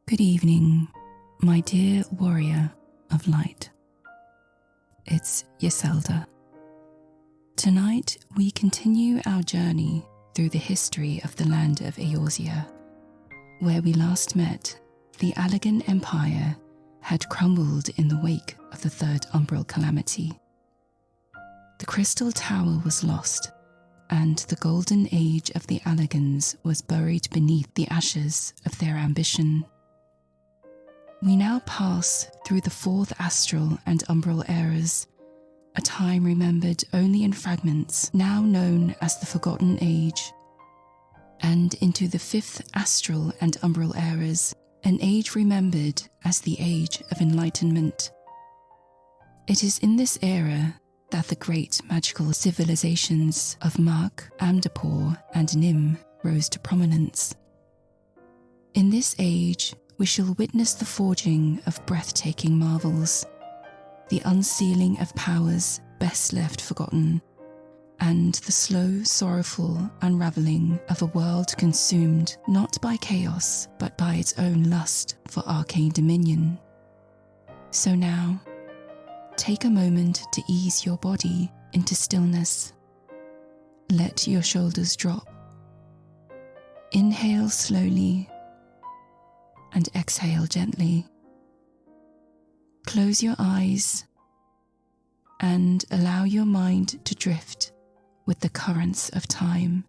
Good evening, my dear warrior of light. It's Yselda. Tonight we continue our journey through the history of the land of Eorzea. Where we last met, the Allagan Empire had crumbled in the wake of the Third Umbral Calamity. The Crystal Tower was lost, and the golden age of the Allagans was buried beneath the ashes of their ambition. We now pass through the Fourth Astral and Umbral eras, a time remembered only in fragments, now known as the Forgotten Age, and into the Fifth Astral and Umbral eras, an age remembered as the Age of Enlightenment. It is in this era that the great magical civilisations of Mhach, Amdapor, and Nim rose to prominence. In this age, we shall witness the forging of breathtaking marvels, the unsealing of powers best left forgotten, and the slow, sorrowful unravelling of a world consumed not by chaos, but by its own lust for arcane dominion. So now, take a moment to ease your body into stillness. Let your shoulders drop. Inhale slowly and exhale gently. Close your eyes and allow your mind to drift with the currents of time,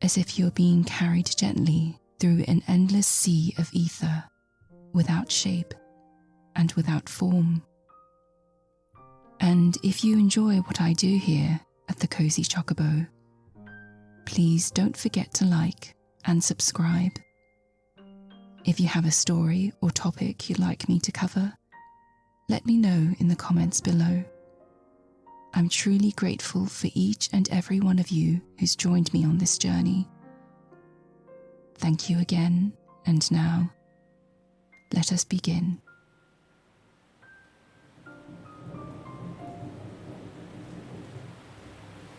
as if you're being carried gently through an endless sea of ether, without shape and without form. And if you enjoy what I do here at the Cosy Chocobo, please don't forget to like and subscribe. If you have a story or topic you'd like me to cover, let me know in the comments below. I'm truly grateful for each and every one of you who's joined me on this journey. Thank you again, and now, let us begin.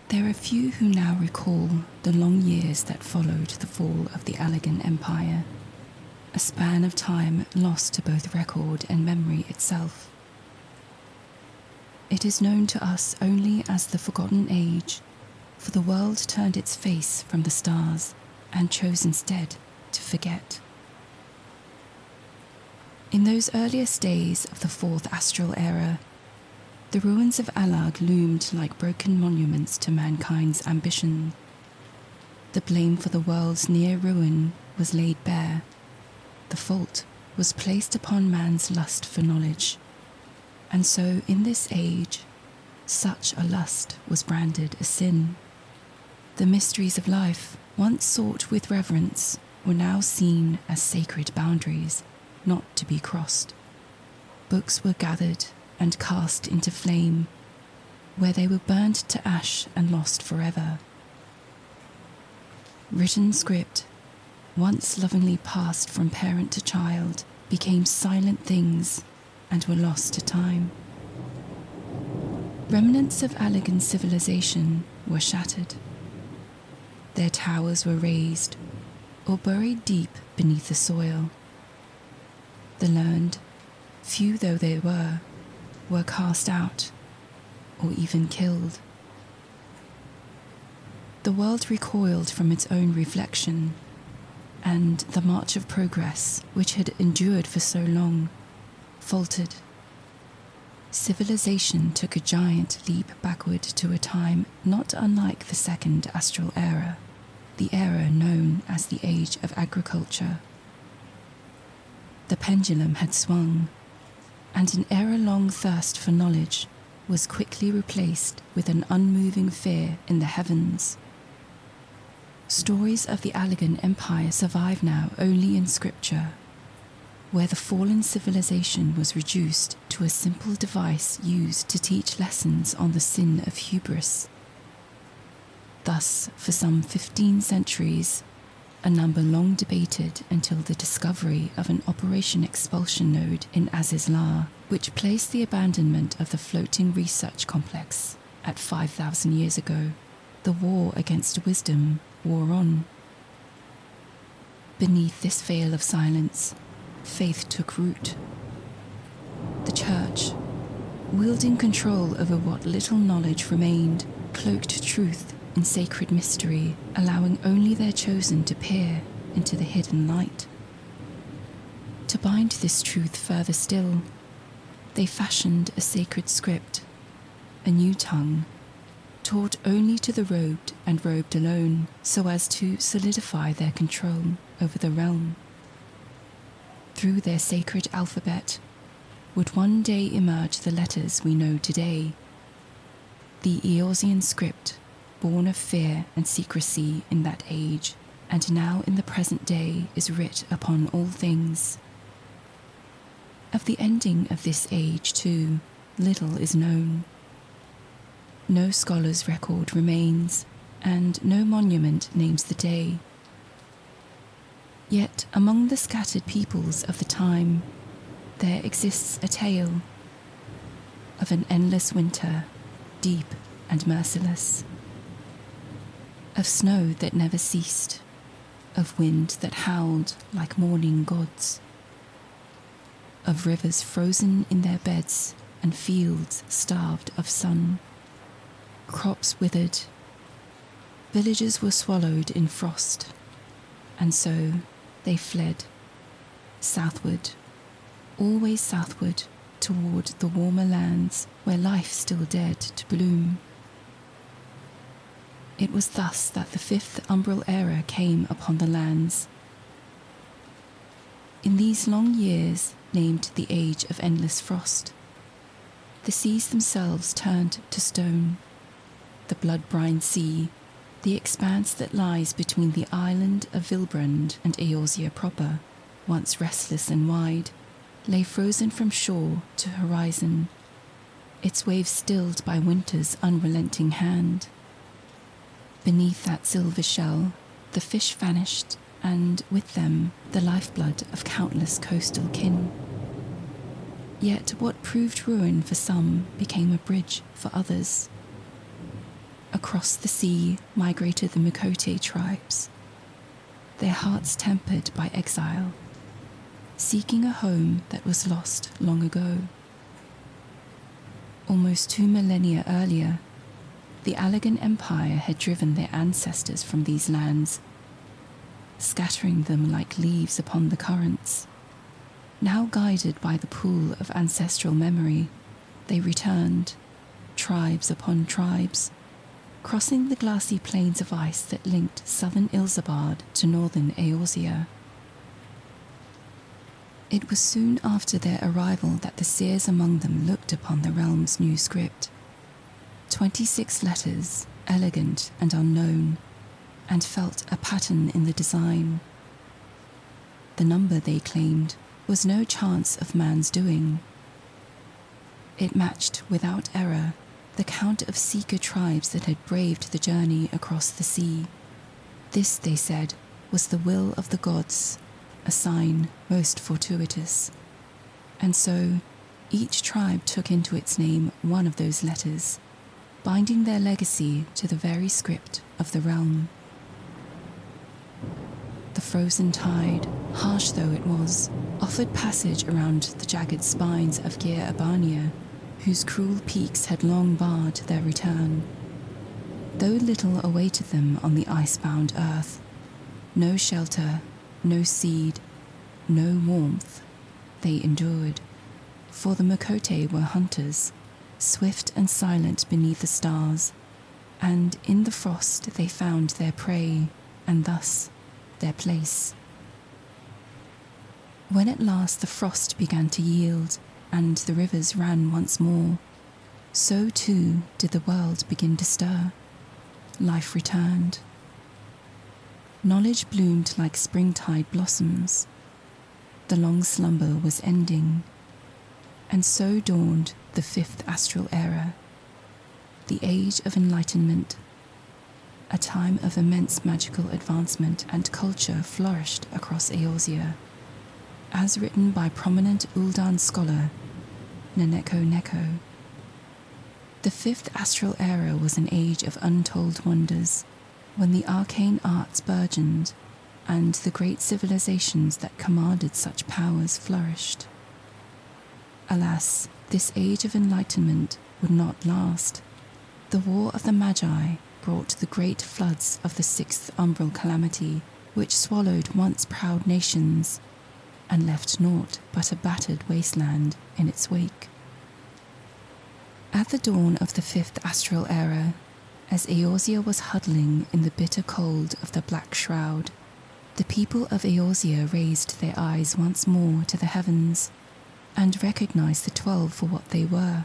There are few who now recall the long years that followed the fall of the Allagan Empire, a span of time lost to both record and memory itself. It is known to us only as the Forgotten Age, for the world turned its face from the stars and chose instead to forget. In those earliest days of the Fourth Astral Era, the ruins of Allag loomed like broken monuments to mankind's ambition. The blame for the world's near ruin was laid bare. The fault was placed upon man's lust for knowledge, and so in this age, such a lust was branded a sin. The mysteries of life, once sought with reverence, were now seen as sacred boundaries, not to be crossed. Books were gathered and cast into flame, where they were burned to ash and lost forever. Written script, once lovingly passed from parent to child, became silent things and were lost to time. Remnants of Allagan civilization were shattered. Their towers were razed or buried deep beneath the soil. The learned, few though they were cast out or even killed. The world recoiled from its own reflection, and the march of progress, which had endured for so long, faltered. Civilization took a giant leap backward to a time not unlike the Second Astral Era, the era known as the Age of Agriculture. The pendulum had swung, and an era-long thirst for knowledge was quickly replaced with an unmoving fear in the heavens. Stories of the Allagan Empire survive now only in scripture, where the fallen civilization was reduced to a simple device used to teach lessons on the sin of hubris. Thus, for some 15 centuries, a number long debated until the discovery of an Operation Expulsion node in Azizlar, which placed the abandonment of the floating research complex at 5,000 years ago. The war against wisdom wore on. Beneath this veil of silence, faith took root. The Church, wielding control over what little knowledge remained, cloaked truth in sacred mystery, allowing only their chosen to peer into the hidden light. To bind this truth further still, they fashioned a sacred script, a new tongue, taught only to the robed and robed alone, so as to solidify their control over the realm. Through their sacred alphabet would one day emerge the letters we know today, the Eorzean script, born of fear and secrecy in that age, and now in the present day is writ upon all things. Of the ending of this age, too, little is known. No scholar's record remains, and no monument names the day. Yet among the scattered peoples of the time, there exists a tale of an endless winter, deep and merciless, of snow that never ceased, of wind that howled like mourning gods, of rivers frozen in their beds and fields starved of sun, crops withered, villages were swallowed in frost, and so they fled, southward, always southward, toward the warmer lands where life still dared to bloom. It was thus that the fifth umbral era came upon the lands. In these long years, named the Age of Endless Frost, the seas themselves turned to stone. The blood-brine sea, the expanse that lies between the island of Vilbrand and Eorzea proper, once restless and wide, lay frozen from shore to horizon, its waves stilled by winter's unrelenting hand. Beneath that silver shell, the fish vanished, and with them the lifeblood of countless coastal kin. Yet what proved ruin for some became a bridge for others. Across the sea migrated the Mhach tribes, their hearts tempered by exile, seeking a home that was lost long ago. Almost 2 millennia earlier, the Allagan Empire had driven their ancestors from these lands, scattering them like leaves upon the currents. Now guided by the pool of ancestral memory, they returned, tribes upon tribes, crossing the glassy plains of ice that linked southern Ilzabard to northern Eorzea. It was soon after their arrival that the seers among them looked upon the realm's new script. 26 letters, elegant and unknown, and felt a pattern in the design. The number, they claimed, was no chance of man's doing. It matched, without error, the count of seeker tribes that had braved the journey across the sea. This, they said, was the will of the gods, a sign most fortuitous. And so, each tribe took into its name one of those letters, binding their legacy to the very script of the realm. The frozen tide, harsh though it was, offered passage around the jagged spines of Gyr Abania, whose cruel peaks had long barred their return. Though little awaited them on the icebound earth, no shelter, no seed, no warmth, they endured. For the Mhach were hunters, swift and silent beneath the stars, and in the frost they found their prey, and thus their place. When at last the frost began to yield, and the rivers ran once more, so too did the world begin to stir. Life returned. Knowledge bloomed like springtide blossoms. The long slumber was ending, and so dawned the fifth astral era, the Age of Enlightenment. A time of immense magical advancement and culture flourished across Eorzea, as written by prominent Uldan scholar Naneko Neko. The fifth astral era was an age of untold wonders, when the arcane arts burgeoned, and the great civilisations that commanded such powers flourished. Alas, this age of enlightenment would not last. The war of the Magi brought the great floods of the sixth umbral calamity, which swallowed once proud nations and left naught but a battered wasteland in its wake. At the dawn of the fifth astral era, as Eorzea was huddling in the bitter cold of the Black Shroud, the people of Eorzea raised their eyes once more to the heavens and recognized the 12 for what they were,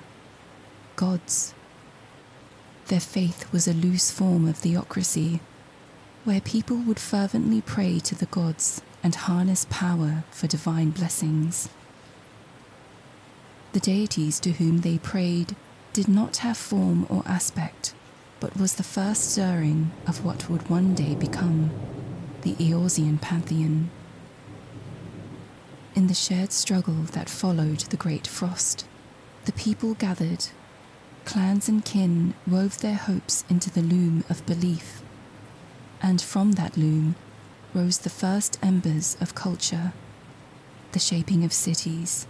gods. Their faith was a loose form of theocracy, where people would fervently pray to the gods and harness power for divine blessings. The deities to whom they prayed did not have form or aspect, but was the first stirring of what would one day become the Eorzean pantheon. In the shared struggle that followed the Great Frost, the people gathered. Clans and kin wove their hopes into the loom of belief, and from that loom rose the first embers of culture, the shaping of cities,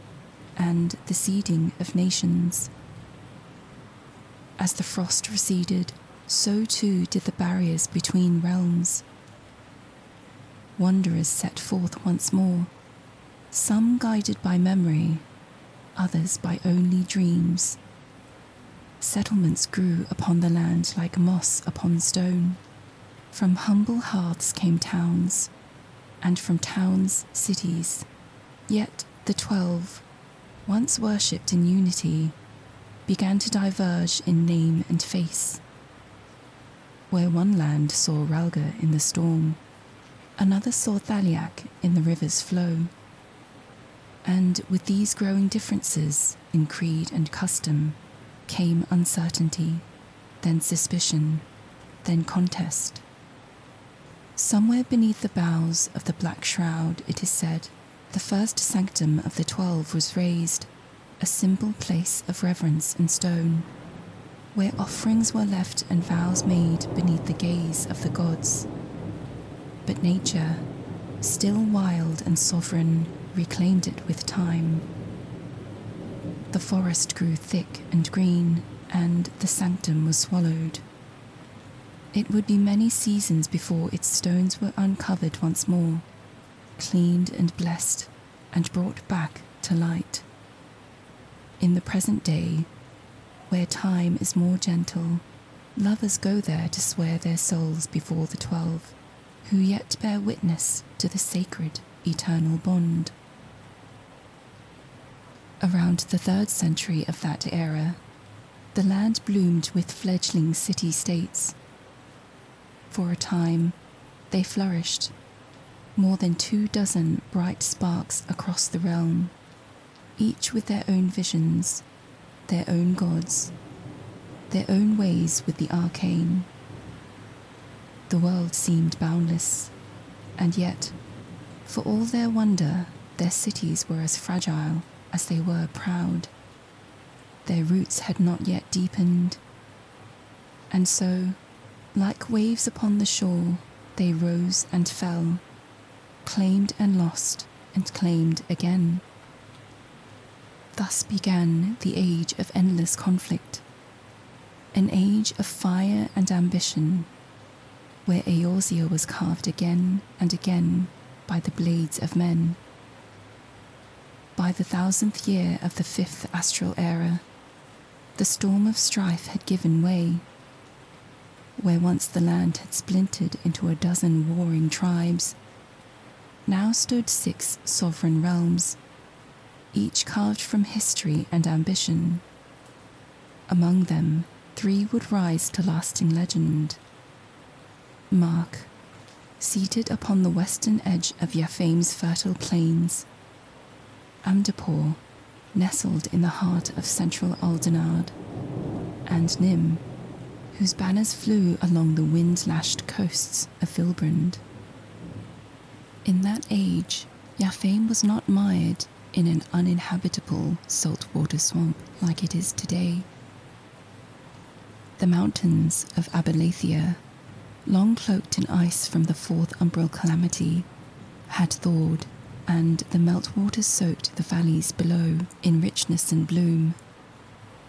and the seeding of nations. As the frost receded, so too did the barriers between realms. Wanderers set forth once more, some guided by memory, others by only dreams. Settlements grew upon the land like moss upon stone. From humble hearths came towns, and from towns cities. Yet the 12, once worshipped in unity, began to diverge in name and face. Where one land saw Ralga in the storm, another saw Thaliak in the river's flow. And with these growing differences in creed and custom came uncertainty, then suspicion, then contest. Somewhere beneath the boughs of the Black Shroud, it is said, the first sanctum of the 12 was raised, a simple place of reverence and stone, where offerings were left and vows made beneath the gaze of the gods. But nature, still wild and sovereign, reclaimed it with time. The forest grew thick and green, and the sanctum was swallowed. It would be many seasons before its stones were uncovered once more, cleaned and blessed, and brought back to light. In the present day, where time is more gentle, lovers go there to swear their souls before the 12, who yet bear witness to the sacred, eternal bond. Around the 3rd century of that era, the land bloomed with fledgling city-states. For a time, they flourished, more than 24 bright sparks across the realm, each with their own visions, their own gods, their own ways with the arcane. The world seemed boundless, and yet, for all their wonder, their cities were as fragile as they were proud. Their roots had not yet deepened, and so, like waves upon the shore, they rose and fell, claimed and lost, and claimed again. Thus began the age of endless conflict, an age of fire and ambition, where Eorzea was carved again and again by the blades of men. By the 1000th year of the 5th astral era, the storm of strife had given way. Where once the land had splintered into a dozen warring tribes, now stood 6 sovereign realms, each carved from history and ambition. Among them, 3 would rise to lasting legend. Mhach, seated upon the western edge of Yafame's fertile plains. Amdapor, nestled in the heart of central Aldenard, and Nim, whose banners flew along the wind-lashed coasts of Vilbrand. In that age, Yafame was not mired in an uninhabitable saltwater swamp like it is today. The mountains of Abalathia, long cloaked in ice from the fourth umbral calamity, had thawed, and the meltwaters soaked the valleys below in richness and bloom,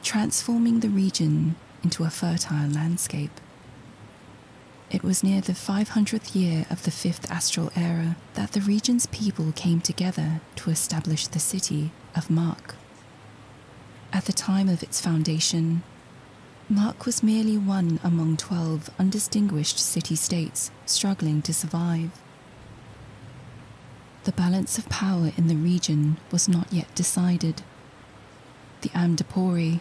transforming the region into a fertile landscape. It was near the 500th year of the 5th astral era that the region's people came together to establish the city of Mhach. At the time of its foundation, Mhach was merely one among 12 undistinguished city-states struggling to survive. The balance of power in the region was not yet decided. The Amdapor,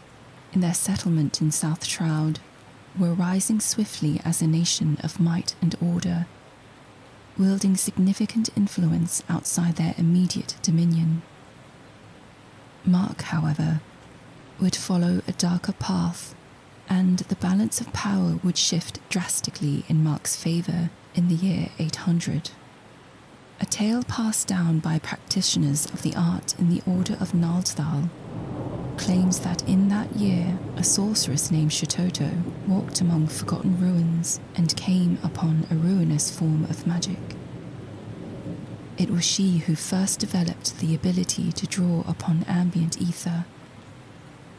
in their settlement in South Shroud, were rising swiftly as a nation of might and order, wielding significant influence outside their immediate dominion. Mhach, however, would follow a darker path, and the balance of power would shift drastically in Mhach's favour in the year 800. A tale passed down by practitioners of the art in the Order of Naldthal claims that in that year a sorceress named Chocobo walked among forgotten ruins and came upon a ruinous form of magic. It was she who first developed the ability to draw upon ambient ether,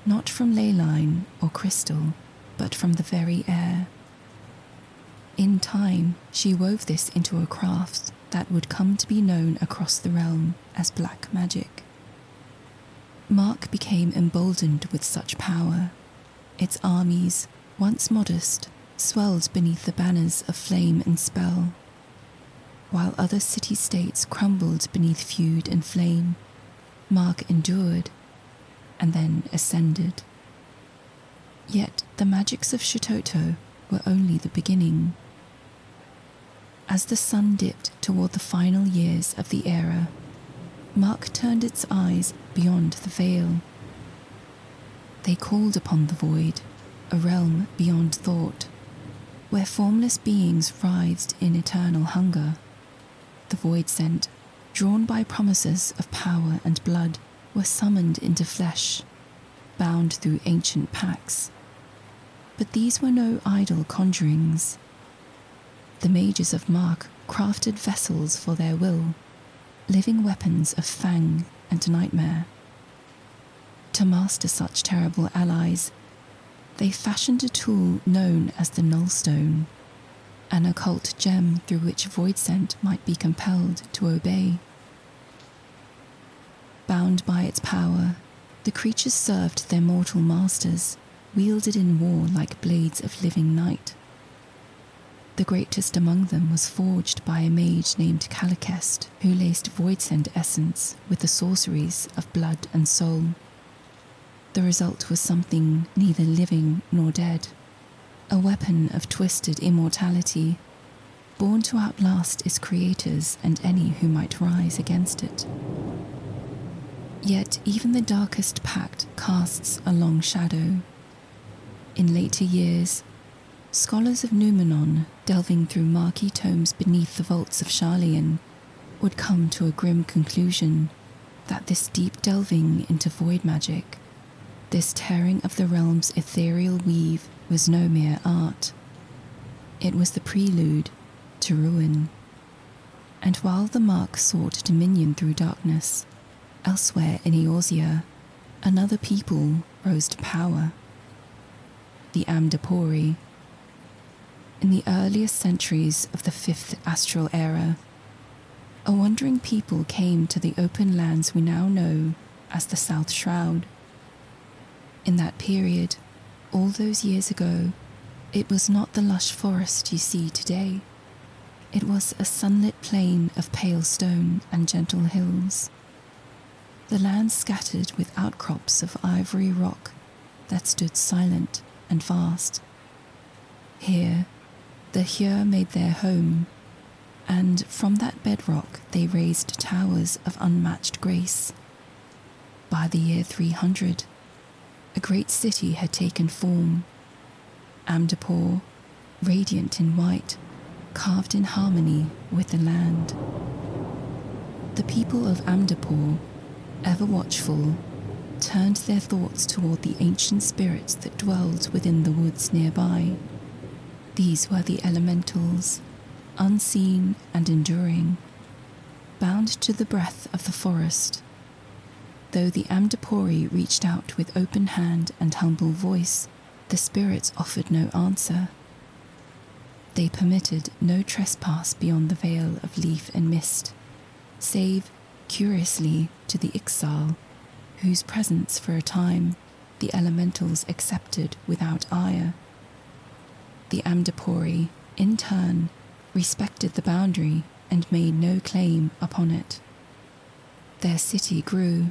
not from ley line or crystal, but from the very air. In time, she wove this into a craft that would come to be known across the realm as black magic. Mhach became emboldened with such power. Its armies, once modest, swelled beneath the banners of flame and spell. While other city-states crumbled beneath feud and flame, Mhach endured, and then ascended. Yet the magics of Chocobo were only the beginning. As the sun dipped toward the final years of the era, Mhach turned its eyes beyond the veil. They called upon the void, a realm beyond thought, where formless beings writhed in eternal hunger. The void sent, drawn by promises of power and blood, were summoned into flesh, bound through ancient pacts. But these were no idle conjurings. The mages of Mhach crafted vessels for their will, living weapons of fang and nightmare. To master such terrible allies, they fashioned a tool known as the Nullstone, an occult gem through which Voidsent might be compelled to obey. Bound by its power, the creatures served their mortal masters, wielded in war like blades of living night. The greatest among them was forged by a mage named Calicest, who laced Voidsent essence with the sorceries of blood and soul. The result was something neither living nor dead, a weapon of twisted immortality, born to outlast its creators and any who might rise against it. Yet even the darkest pact casts a long shadow. In later years, scholars of Numenor, delving through murky tomes beneath the vaults of Sharlayan, would come to a grim conclusion that this deep delving into void magic, this tearing of the realm's ethereal weave, was no mere art. It was the prelude to ruin. And while the Mhach sought dominion through darkness, elsewhere in Eorzea, another people rose to power. The Amdapor. In the earliest centuries of the 5th astral era, a wandering people came to the open lands we now know as the South Shroud. In that period, all those years ago, it was not the lush forest you see today. It was a sunlit plain of pale stone and gentle hills. The land scattered with outcrops of ivory rock that stood silent and vast. Here, the Hyur made their home, and from that bedrock they raised towers of unmatched grace. By the year 300, a great city had taken form. Amdapor, radiant in white, carved in harmony with the land. The people of Amdapor, ever watchful, turned their thoughts toward the ancient spirits that dwelled within the woods nearby. These were the elementals, unseen and enduring, bound to the breath of the forest. Though the Amdapori reached out with open hand and humble voice, the spirits offered no answer. They permitted no trespass beyond the veil of leaf and mist, save, curiously, to the exile, whose presence for a time the elementals accepted without ire. The Amdapori, in turn, respected the boundary and made no claim upon it. Their city grew.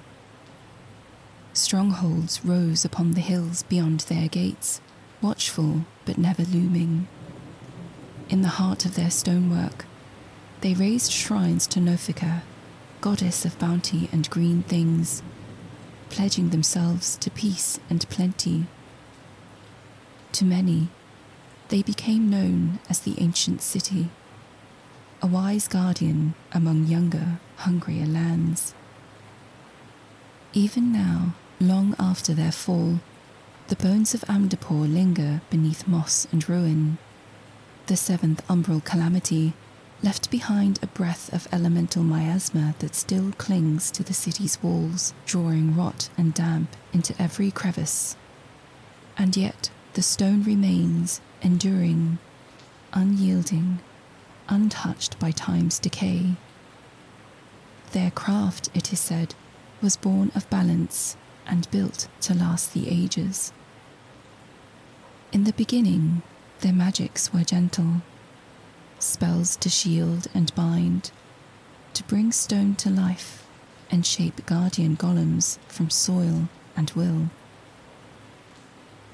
Strongholds rose upon the hills beyond their gates, watchful but never looming. In the heart of their stonework, they raised shrines to Nofika, goddess of bounty and green things, pledging themselves to peace and plenty. To many, they became known as the ancient city, a wise guardian among younger, hungrier lands. Even now, long after their fall, the bones of Amdapor linger beneath moss and ruin. The seventh umbral calamity left behind a breath of elemental miasma that still clings to the city's walls, drawing rot and damp into every crevice. And yet the stone remains, enduring, unyielding, untouched by time's decay. Their craft, it is said, was born of balance and built to last the ages. In the beginning, their magics were gentle, spells to shield and bind, to bring stone to life and shape guardian golems from soil and will.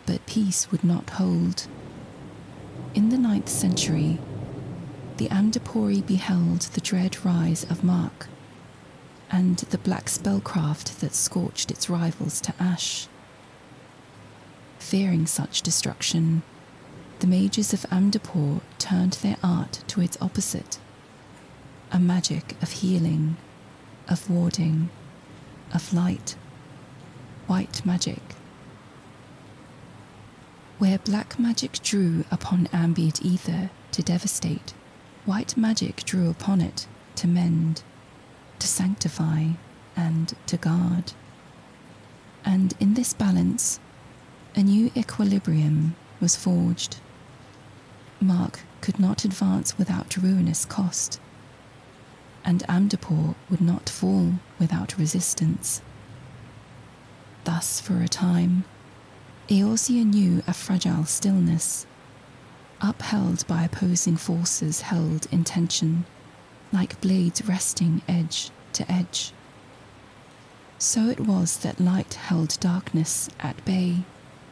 But peace would not hold. In the 9th century, the Amdapori beheld the dread rise of Mhach and the black spellcraft that scorched its rivals to ash. Fearing such destruction, the mages of Amdapor turned their art to its opposite, a magic of healing, of warding, of light, white magic. Where black magic drew upon ambient ether to devastate, white magic drew upon it to mend, to sanctify, and to guard. And in this balance, a new equilibrium was forged. Mhach could not advance without ruinous cost, and Amdapor would not fall without resistance. Thus, for a time, Eorzea knew a fragile stillness, upheld by opposing forces held in tension, like blades resting edge to edge. So it was that light held darkness at bay,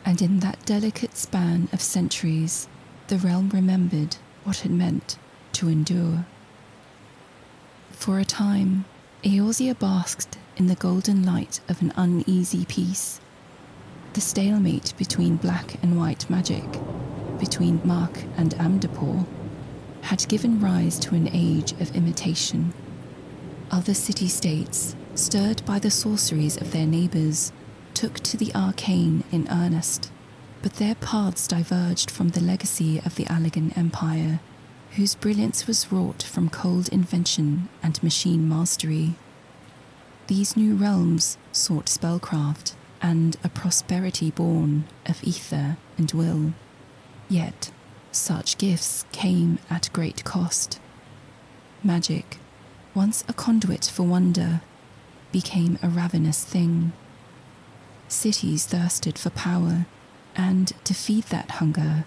and in that delicate span of centuries, the realm remembered what it meant to endure. For a time, Eorzea basked in the golden light of an uneasy peace. The stalemate between black and white magic, between Mhach and Amdapor, had given rise to an age of imitation. Other city-states, stirred by the sorceries of their neighbours, took to the arcane in earnest, but their paths diverged from the legacy of the Allagan Empire, whose brilliance was wrought from cold invention and machine mastery. These new realms sought spellcraft and a prosperity born of ether and will. Yet, such gifts came at great cost. Magic, once a conduit for wonder, became a ravenous thing. Cities thirsted for power, and to feed that hunger,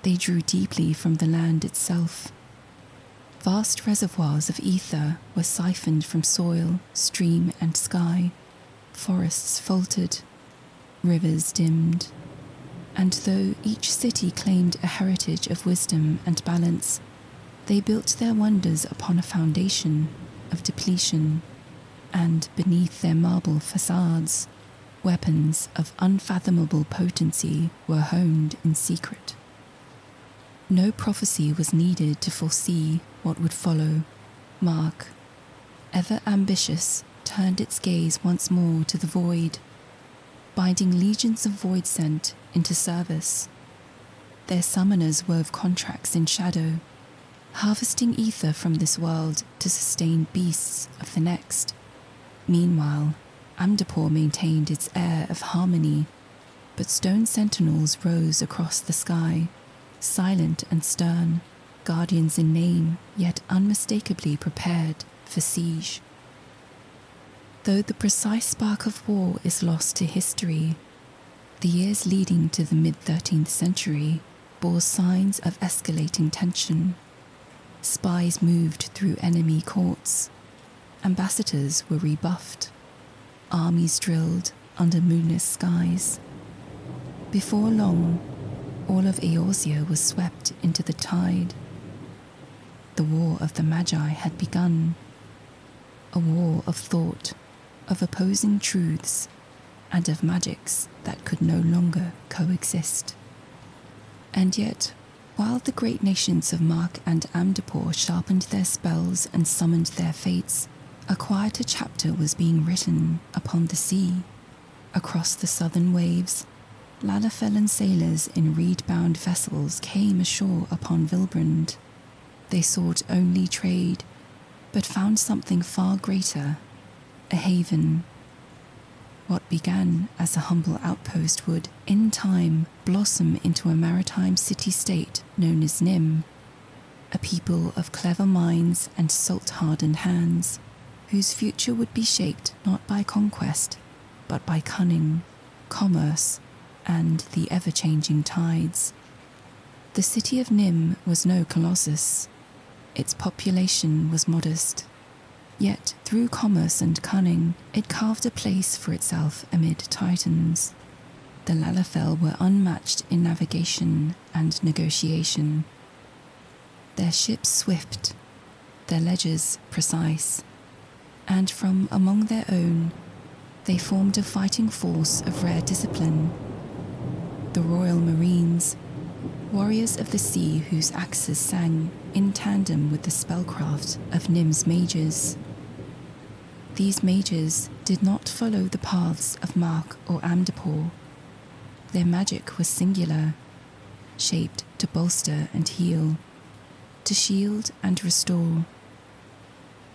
they drew deeply from the land itself. Vast reservoirs of ether were siphoned from soil, stream, and sky. Forests faltered, rivers dimmed, and though each city claimed a heritage of wisdom and balance, they built their wonders upon a foundation of depletion, and beneath their marble facades, weapons of unfathomable potency were honed in secret. No prophecy was needed to foresee what would follow. Mhach, ever ambitious, turned its gaze once more to the void, binding legions of void scent into service. their summoners wove contracts in shadow, harvesting ether from this world to sustain beasts of the next. Meanwhile, Amdapor maintained its air of harmony, but stone sentinels rose across the sky, silent and stern, guardians in name, yet unmistakably prepared for siege. Though the precise spark of war is lost to history, the years leading to the mid-13th century bore signs of escalating tension. Spies moved through enemy courts, ambassadors were rebuffed, armies drilled under moonless skies. Before long, all of Eorzea was swept into the tide. The war of the Magi had begun, a war of thought, of opposing truths, and of magics that could no longer coexist. And yet, while the great nations of Mhach and Amdapor sharpened their spells and summoned their fates, a quieter chapter was being written upon the sea. Across the southern waves, Lalafellan sailors in reed-bound vessels came ashore upon Vilbrand. They sought only trade, but found something far greater, a haven. What began as a humble outpost would, in time, blossom into a maritime city-state known as Nim, a people of clever minds and salt-hardened hands, whose future would be shaped not by conquest, but by cunning, commerce, and the ever-changing tides. The city of Nim was no colossus. Its population was modest. Yet, through commerce and cunning, it carved a place for itself amid titans. The Lalafell were unmatched in navigation and negotiation. Their ships swift, their ledgers precise, and from among their own, they formed a fighting force of rare discipline. The Royal Marines, warriors of the sea whose axes sang in tandem with the spellcraft of Nim's mages. These mages did not follow the paths of Mhach or Amdapor. Their magic was singular, shaped to bolster and heal, to shield and restore.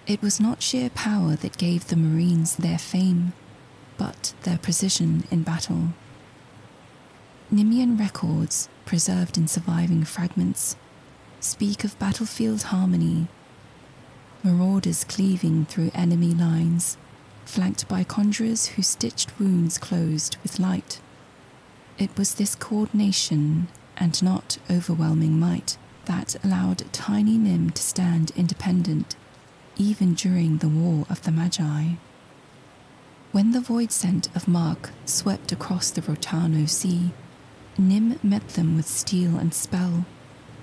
It was not sheer power that gave the Marines their fame, but their precision in battle. Nimian records, preserved in surviving fragments, speak of battlefield harmony, marauders cleaving through enemy lines, flanked by conjurers who stitched wounds closed with light. It was this coordination, and not overwhelming might, that allowed tiny Nim to stand independent, even during the War of the Magi. When the void scent of Mhach swept across the Rotano Sea, Nim met them with steel and spell,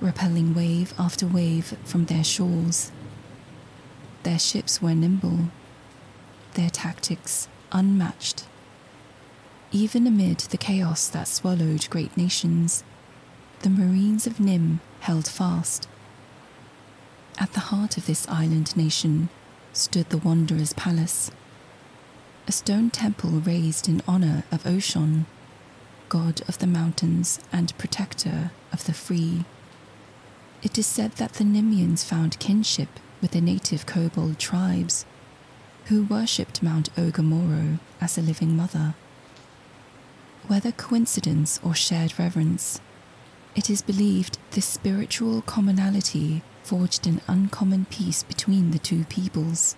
repelling wave after wave from their shores. Their ships were nimble, their tactics unmatched. Even amid the chaos that swallowed great nations, the Marines of Nim held fast. At the heart of this island nation stood the Wanderer's Palace, a stone temple raised in honor of Oshon, god of the mountains and protector of the free. It is said that the Nimians found kinship with the native kobold tribes, who worshipped Mount Ogamoro as a living mother. Whether coincidence or shared reverence, it is believed this spiritual commonality forged an uncommon peace between the two peoples,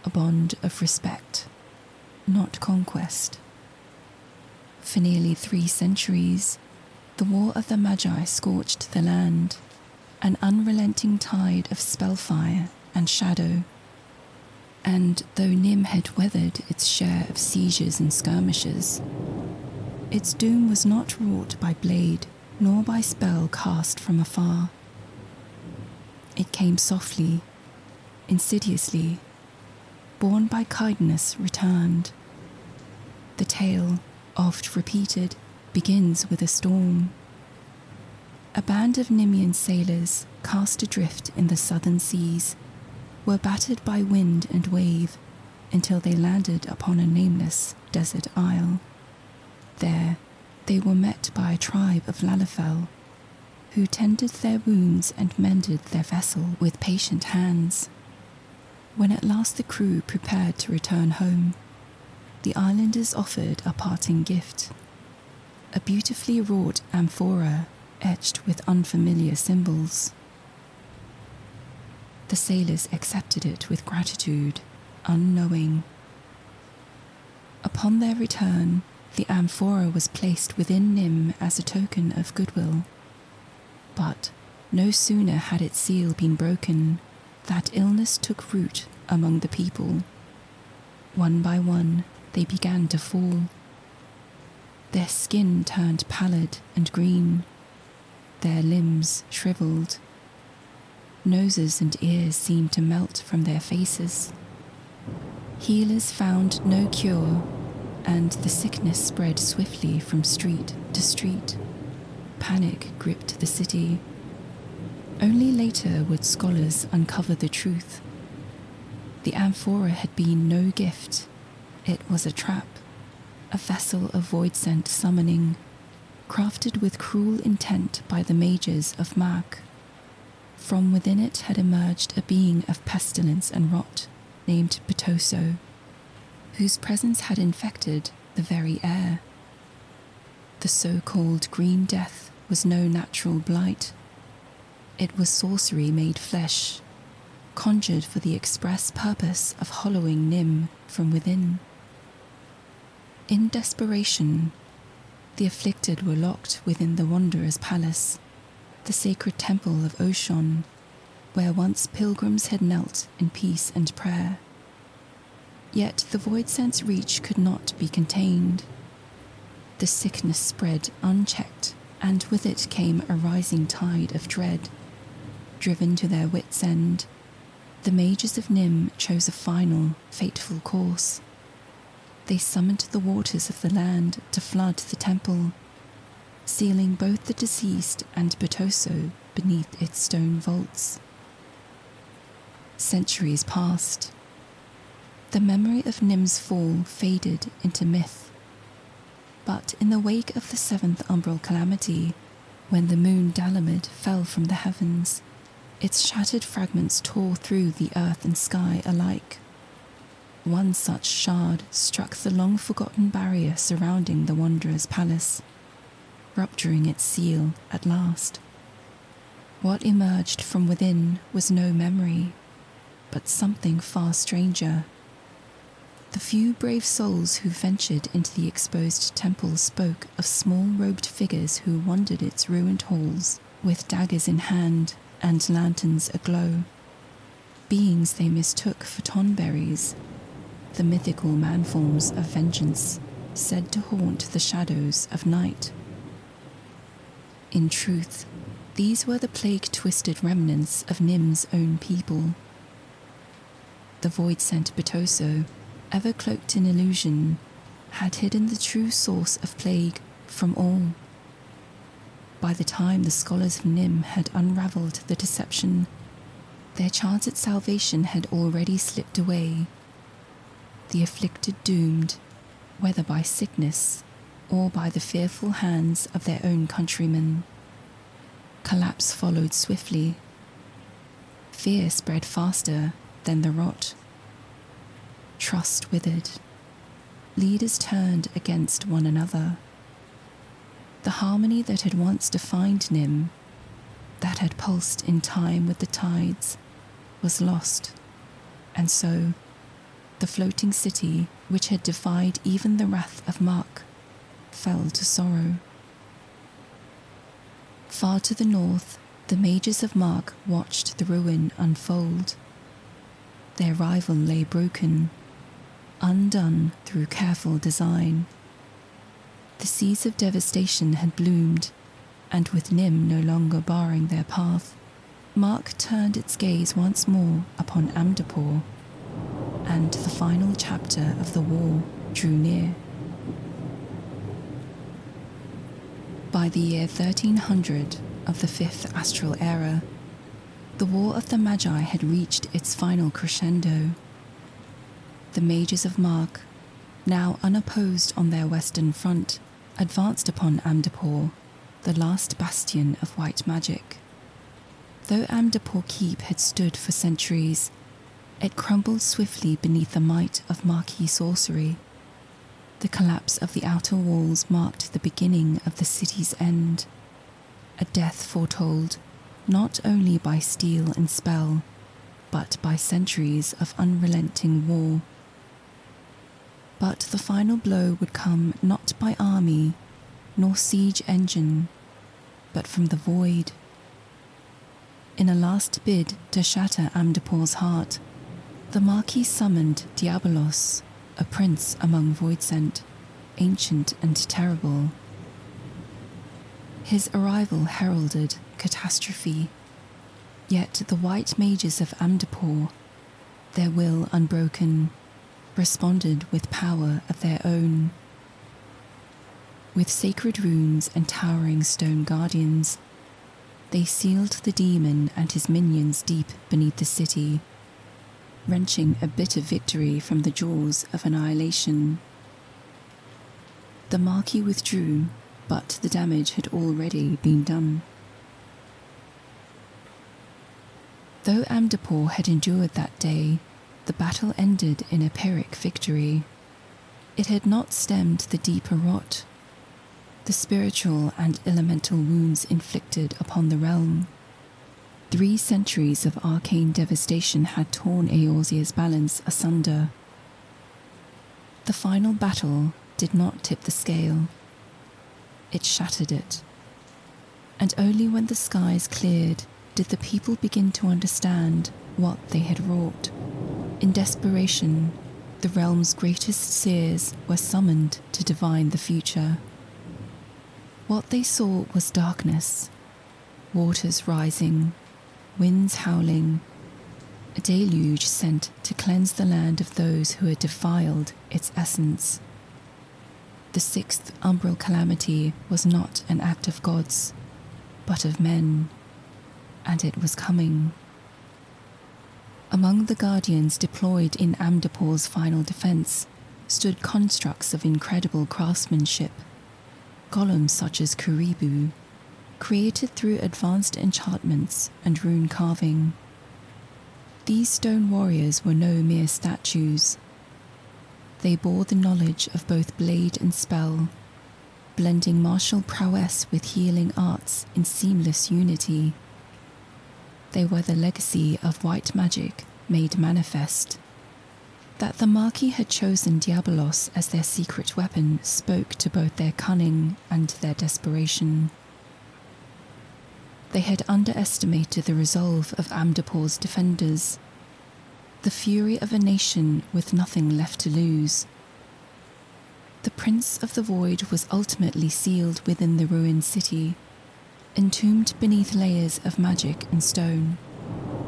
a bond of respect, not conquest. For nearly 3 centuries, the War of the Magi scorched the land, an unrelenting tide of spellfire and shadow. And though Nim had weathered its share of sieges and skirmishes, its doom was not wrought by blade nor by spell cast from afar. It came softly, insidiously, borne by kindness returned. The tale, oft repeated, begins with a storm. A band of Nimian sailors, cast adrift in the southern seas, were battered by wind and wave until they landed upon a nameless desert isle. There, they were met by a tribe of Lalafell, who tended their wounds and mended their vessel with patient hands. When at last the crew prepared to return home, the islanders offered a parting gift, a beautifully wrought amphora etched with unfamiliar symbols. The sailors accepted it with gratitude, unknowing. Upon their return, the amphora was placed within Nim as a token of goodwill. But no sooner had its seal been broken, that illness took root among the people. One by one, they began to fall. Their skin turned pallid and green, their limbs shriveled. Noses and ears seemed to melt from their faces. Healers found no cure, and the sickness spread swiftly from street to street. Panic gripped the city. Only later would scholars uncover the truth. The amphora had been no gift. It was a trap, a vessel of void-sent summoning, crafted with cruel intent by the mages of Mhach. From within it had emerged a being of pestilence and rot, named Betoso, whose presence had infected the very air. The so-called Green Death was no natural blight. It was sorcery made flesh, conjured for the express purpose of hollowing Nim from within. In desperation, the afflicted were locked within the Wanderer's Palace, the sacred temple of Oshon, where once pilgrims had knelt in peace and prayer. Yet the void-sent's reach could not be contained. The sickness spread unchecked, and with it came a rising tide of dread. Driven to their wits' end, the mages of Nim chose a final, fateful course. They summoned the waters of the land to flood the temple, sealing both the deceased and Betoso beneath its stone vaults. Centuries passed. The memory of Nim's fall faded into myth. But in the wake of the seventh umbral calamity, when the moon Dalamid fell from the heavens, its shattered fragments tore through the earth and sky alike. One such shard struck the long-forgotten barrier surrounding the Wanderer's Palace, rupturing its seal at last. What emerged from within was no memory, but something far stranger. The few brave souls who ventured into the exposed temple spoke of small-robed figures who wandered its ruined halls, with daggers in hand and lanterns aglow. Beings they mistook for tonberries, the mythical man-forms of vengeance, said to haunt the shadows of night. In truth, these were the plague-twisted remnants of Nim's own people. The void-sent Betoso, ever cloaked in illusion, had hidden the true source of plague from all. By the time the scholars of Nim had unravelled the deception, their chance at salvation had already slipped away. The afflicted doomed, whether by sickness or by the fearful hands of their own countrymen. Collapse followed swiftly. Fear spread faster than the rot. Trust withered. Leaders turned against one another. The harmony that had once defined Nim, that had pulsed in time with the tides, was lost, and so the floating city, which had defied even the wrath of Mhach, fell to sorrow. Far to the north, the mages of Mhach watched the ruin unfold. Their rival lay broken, undone through careful design. The seeds of devastation had bloomed, and with Nim no longer barring their path, Mhach turned its gaze once more upon Amdapor, and the final chapter of the war drew near. By the year 1300 of the 5th astral era, the War of the Magi had reached its final crescendo. The mages of Mhach, now unopposed on their western front, advanced upon Amdapor, the last bastion of white magic. Though Amdapor Keep had stood for centuries, it crumbled swiftly beneath the might of Magi sorcery. The collapse of the outer walls marked the beginning of the city's end, a death foretold not only by steel and spell, but by centuries of unrelenting war. But the final blow would come not by army nor siege engine, but from the void. In a last bid to shatter Amdapor's heart, the Marquis summoned Diabolos, a prince among voidsent, ancient and terrible. His arrival heralded catastrophe, yet the white mages of Amdapor, their will unbroken, responded with power of their own. With sacred runes and towering stone guardians, they sealed the demon and his minions deep beneath the city, wrenching a bitter victory from the jaws of annihilation. The Marquis withdrew, but the damage had already been done. Though Amdapor had endured that day, the battle ended in a Pyrrhic victory. It had not stemmed the deeper rot, the spiritual and elemental wounds inflicted upon the realm. 3 centuries of arcane devastation had torn Eorzea's balance asunder. The final battle did not tip the scale. It shattered it. And only when the skies cleared did the people begin to understand what they had wrought. In desperation, the realm's greatest seers were summoned to divine the future. What they saw was darkness, waters rising, winds howling, a deluge sent to cleanse the land of those who had defiled its essence. The 6th umbral calamity was not an act of gods, but of men, and it was coming. Among the guardians deployed in Amdapor's final defense stood constructs of incredible craftsmanship, golems such as Kuribu, created through advanced enchantments and rune carving. These stone warriors were no mere statues. They bore the knowledge of both blade and spell, blending martial prowess with healing arts in seamless unity. They were the legacy of white magic made manifest. That the Marquis had chosen Diabolos as their secret weapon spoke to both their cunning and their desperation. They had underestimated the resolve of Amdapor's defenders, the fury of a nation with nothing left to lose. The Prince of the Void was ultimately sealed within the ruined city, entombed beneath layers of magic and stone,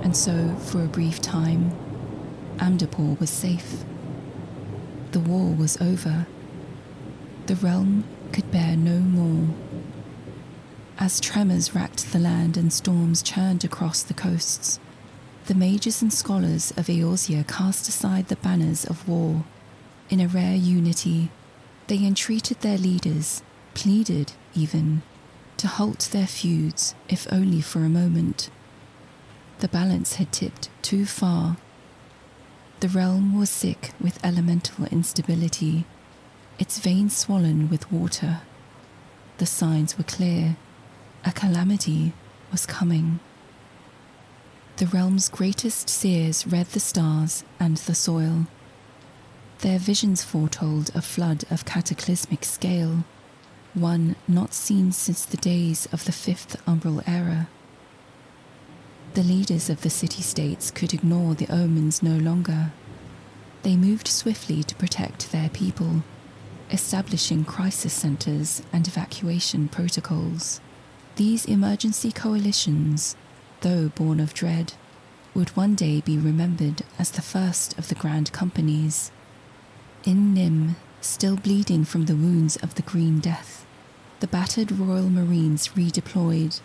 and so, for a brief time, Amdapor was safe. The war was over. The realm could bear no more. As tremors racked the land and storms churned across the coasts, the mages and scholars of Eorzea cast aside the banners of war. In a rare unity, they entreated their leaders, pleaded even, to halt their feuds, if only for a moment. The balance had tipped too far. The realm was sick with elemental instability, its veins swollen with water. The signs were clear. A calamity was coming. The realm's greatest seers read the stars and the soil. Their visions foretold a flood of cataclysmic scale, one not seen since the days of the 5th umbral era. The leaders of the city-states could ignore the omens no longer. They moved swiftly to protect their people, establishing crisis centers and evacuation protocols. These emergency coalitions, though born of dread, would one day be remembered as the first of the grand companies. In Nim, still bleeding from the wounds of the Green Death, the battered Royal Marines redeployed,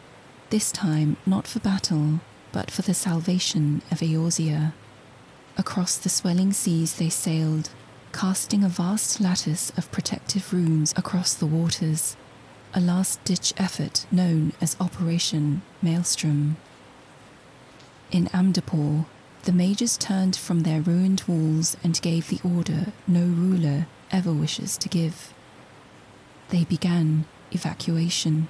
this time not for battle, but for the salvation of Eorzea. Across the swelling seas they sailed, casting a vast lattice of protective runes across the waters. a last-ditch effort known as Operation Maelstrom. In Amdapor, the mages turned from their ruined walls and gave the order no ruler ever wishes to give. They began evacuation.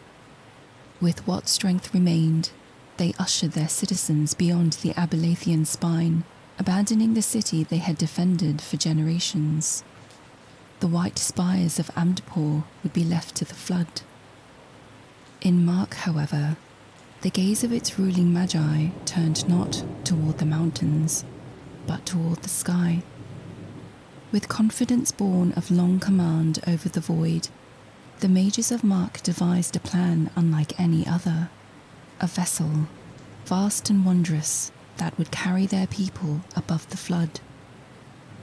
With what strength remained, they ushered their citizens beyond the Abelathian spine, abandoning the city they had defended for generations. The white spires of Amdapor would be left to the flood. In Mhach, however, the gaze of its ruling Magi turned not toward the mountains, but toward the sky. With confidence born of long command over the void, the mages of Mhach devised a plan unlike any other, a vessel, vast and wondrous, that would carry their people above the flood.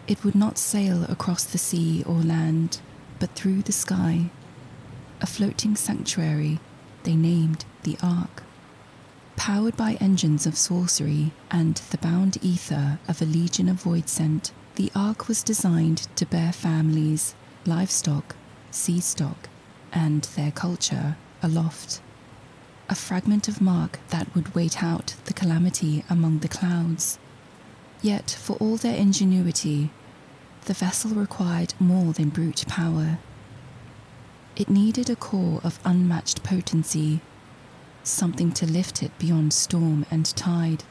It would not sail across the sea or land, but through the sky, a floating sanctuary they named the Ark. Powered by engines of sorcery and the bound ether of a legion of voidsent, the Ark was designed to bear families, livestock, sea stock, and their culture aloft. A fragment of Mhach that would wait out the calamity among the clouds. Yet, for all their ingenuity, the vessel required more than brute power. It needed a core of unmatched potency, something to lift it beyond storm and tide.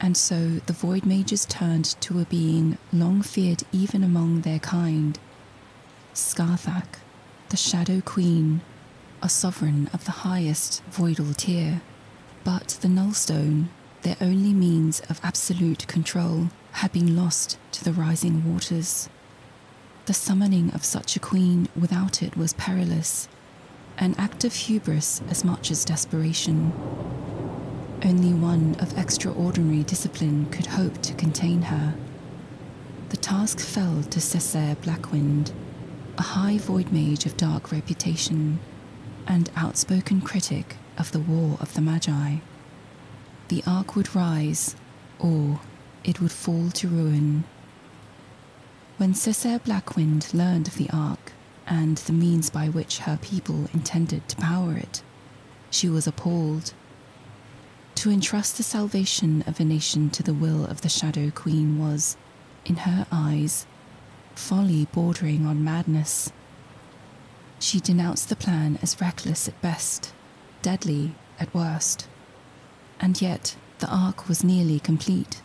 And so the Void Mages turned to a being long feared even among their kind, Skarthak, the Shadow Queen, a sovereign of the highest voidal tier. But the Nullstone, their only means of absolute control, had been lost to the rising waters. The summoning of such a queen without it was perilous, an act of hubris as much as desperation. Only one of extraordinary discipline could hope to contain her. The task fell to Cessair Blackwind, a high void mage of dark reputation, and outspoken critic of the War of the Magi. The Ark would rise, or it would fall to ruin. When Cessair Blackwind learned of the Ark, and the means by which her people intended to power it, she was appalled. To entrust the salvation of a nation to the will of the Shadow Queen was, in her eyes, folly bordering on madness. She denounced the plan as reckless at best, deadly at worst. And yet the Ark was nearly complete.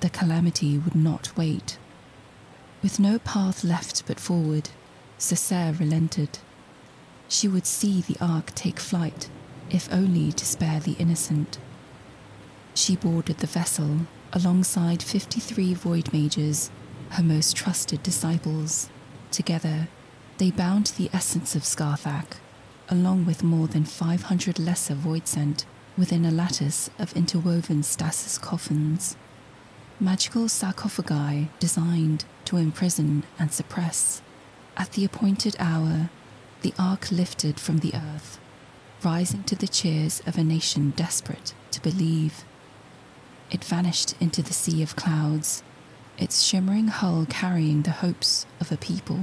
The calamity would not wait. With no path left but forward, Cessair relented. She would see the Ark take flight, if only to spare the innocent. She boarded the vessel alongside 53 Void Mages, her most trusted disciples. Together, they bound the essence of Skarthak, along with more than 500 lesser voidsent, within a lattice of interwoven stasis coffins. Magical sarcophagi designed to imprison and suppress. At the appointed hour, the Ark lifted from the earth, rising to the cheers of a nation desperate to believe. It vanished into the sea of clouds, its shimmering hull carrying the hopes of a people,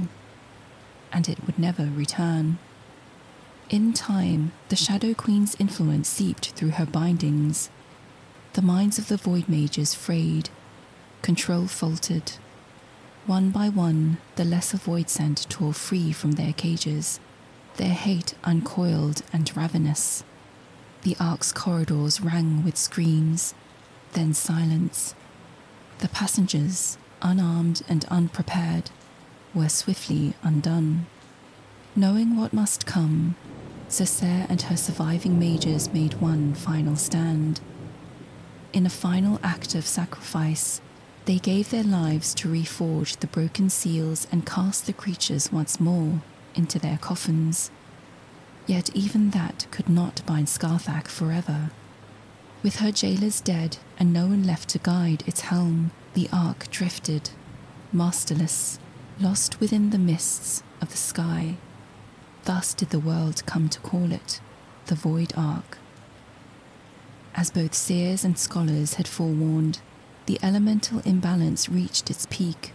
and it would never return. In time, the Shadow Queen's influence seeped through her bindings. The minds of the Void Mages frayed, control faltered. One by one, the lesser voidsent tore free from their cages, their hate uncoiled and ravenous. The Ark's corridors rang with screams, then silence. The passengers, unarmed and unprepared, were swiftly undone. Knowing what must come, Cessair and her surviving mages made one final stand. In a final act of sacrifice, they gave their lives to reforge the broken seals and cast the creatures once more into their coffins. Yet even that could not bind Skarthak forever. With her jailers dead and no one left to guide its helm, the Ark drifted, masterless, lost within the mists of the sky. Thus did the world come to call it the Void Ark. As both seers and scholars had forewarned, the elemental imbalance reached its peak.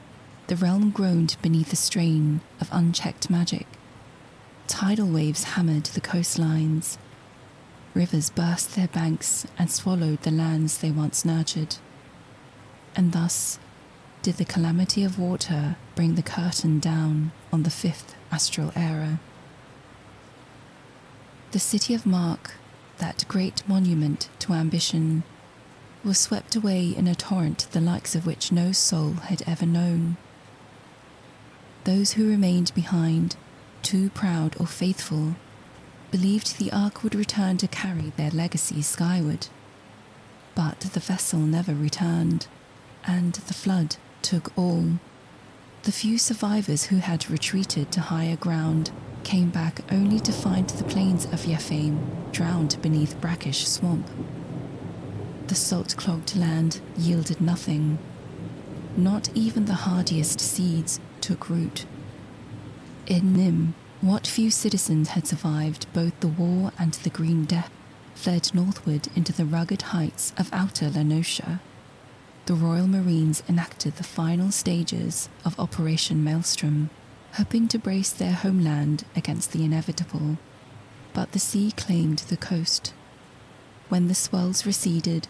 The realm groaned beneath the strain of unchecked magic. Tidal waves hammered the coastlines. Rivers burst their banks and swallowed the lands they once nurtured. And thus did the calamity of water bring the curtain down on the fifth astral era. The city of Mhach, that great monument to ambition, was swept away in a torrent the likes of which no soul had ever known. Those who remained behind, too proud or faithful, believed the ark would return to carry their legacy skyward. But the vessel never returned, and the flood took all. The few survivors who had retreated to higher ground came back only to find the plains of Yefame drowned beneath brackish swamp. The salt-clogged land yielded nothing. Not even the hardiest seeds took root. In Nim, what few citizens had survived both the war and the Green Death fled northward into the rugged heights of Outer Lenosha. The Royal Marines enacted the final stages of Operation Maelstrom, hoping to brace their homeland against the inevitable. But the sea claimed the coast. When the swells receded,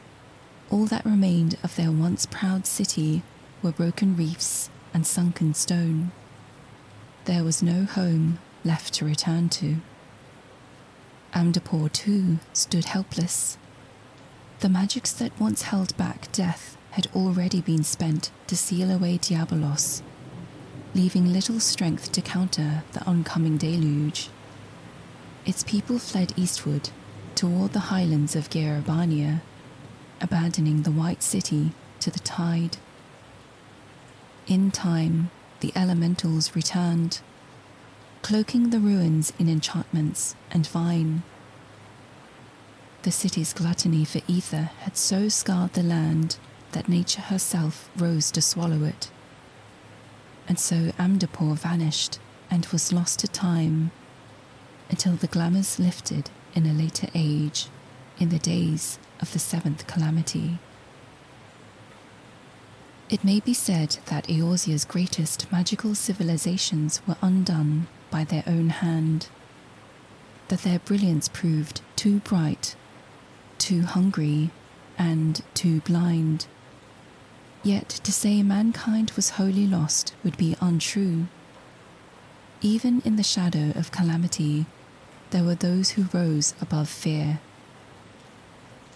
all that remained of their once proud city were broken reefs and sunken stone. There was no home left to return to. Amdapor too stood helpless. The magics that once held back death had already been spent to seal away Diabolos, leaving little strength to counter the oncoming deluge. Its people fled eastward toward the highlands of Gerabania, abandoning the White City to the tide. In time, the elementals returned, cloaking the ruins in enchantments and vine. The city's gluttony for ether had so scarred the land that nature herself rose to swallow it. And so Amdapor vanished and was lost to time, until the glamours lifted in a later age, in the days of the seventh calamity. It may be said that Eorzea's greatest magical civilisations were undone by their own hand, that their brilliance proved too bright, too hungry, and too blind. Yet to say mankind was wholly lost would be untrue. Even in the shadow of calamity, there were those who rose above fear.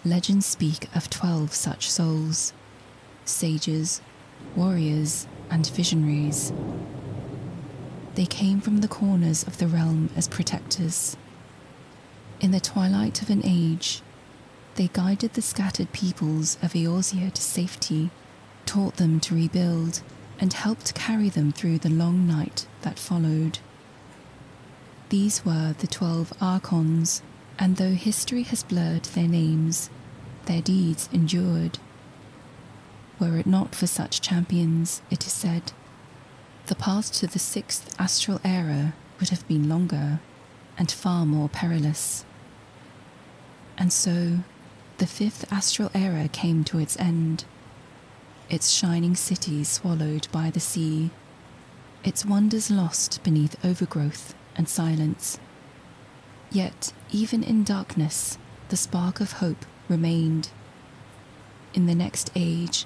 Legends speak of 12 such souls, sages, warriors, and visionaries. They came from the corners of the realm as protectors. In the twilight of an age, they guided the scattered peoples of Eorzea to safety, taught them to rebuild, and helped carry them through the long night that followed. These were the 12 Archons, and though history has blurred their names, their deeds endured. Were it not for such champions, it is said, the path to the 6th astral era would have been longer and far more perilous. And so, the 5th astral era came to its end, its shining city swallowed by the sea, its wonders lost beneath overgrowth and silence. Yet, even in darkness, the spark of hope remained. In the next age,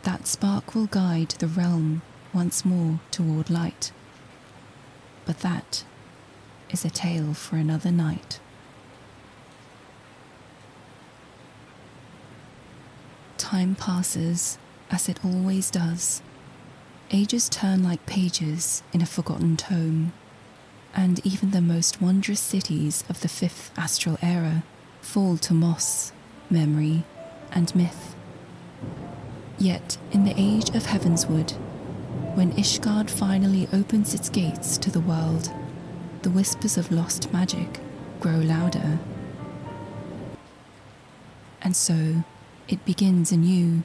that spark will guide the realm once more toward light. But that is a tale for another night. Time passes, as it always does. Ages turn like pages in a forgotten tome, and even the most wondrous cities of the 5th astral era fall to moss, memory, and myth. Yet, in the age of Heavensward, when Ishgard finally opens its gates to the world, the whispers of lost magic grow louder. And so, it begins anew.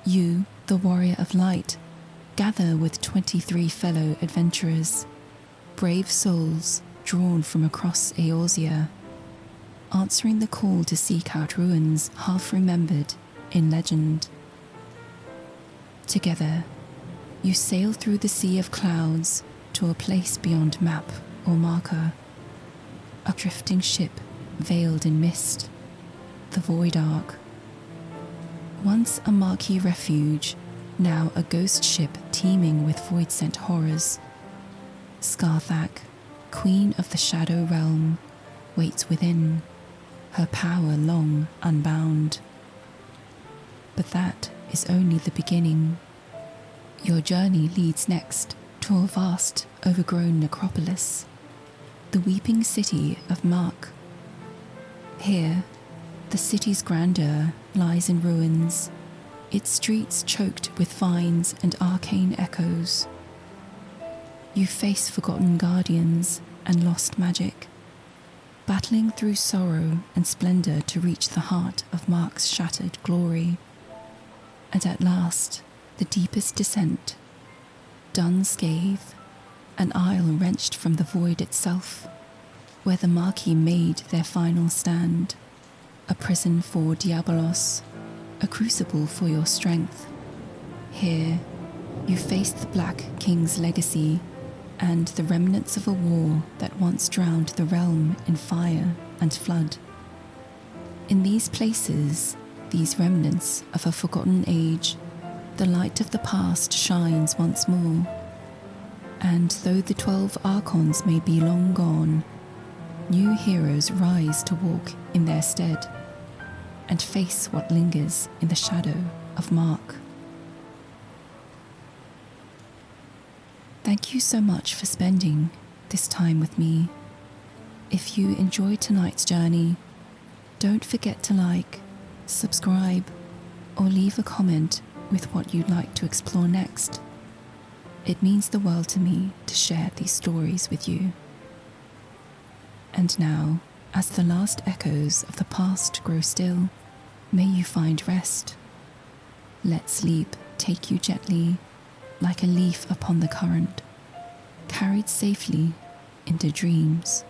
You, the warrior of light, gather with 23 fellow adventurers, brave souls drawn from across Eorzea, answering the call to seek out ruins half remembered in legend. Together, you sail through the sea of clouds, to a place beyond map or marker, a drifting ship veiled in mist, the Void Ark. Once a marquee refuge, now a ghost ship teeming with void-sent horrors. Scarthak, queen of the Shadow Realm, waits within, her power long unbound. But that is only the beginning. Your journey leads next to a vast, overgrown necropolis, the weeping city of Mhach. Here, the city's grandeur lies in ruins, its streets choked with vines and arcane echoes. You face forgotten guardians and lost magic, battling through sorrow and splendor to reach the heart of Mhach's shattered glory. And at last, the deepest descent, Dunscathe, an isle wrenched from the void itself, where the Marquis made their final stand, a prison for Diabolos, a crucible for your strength. Here, you face the Black King's legacy and the remnants of a war that once drowned the realm in fire and flood. In these places, these remnants of a forgotten age, the light of the past shines once more. And though the 12 Archons may be long gone, new heroes rise to walk in their stead and face what lingers in the shadow of Mhach. Thank you so much for spending this time with me. If you enjoyed tonight's journey, don't forget to like, subscribe, or leave a comment with what you'd like to explore next. It means the world to me to share these stories with you. And now, as the last echoes of the past grow still, may you find rest. Let sleep take you gently, like a leaf upon the current, carried safely into dreams.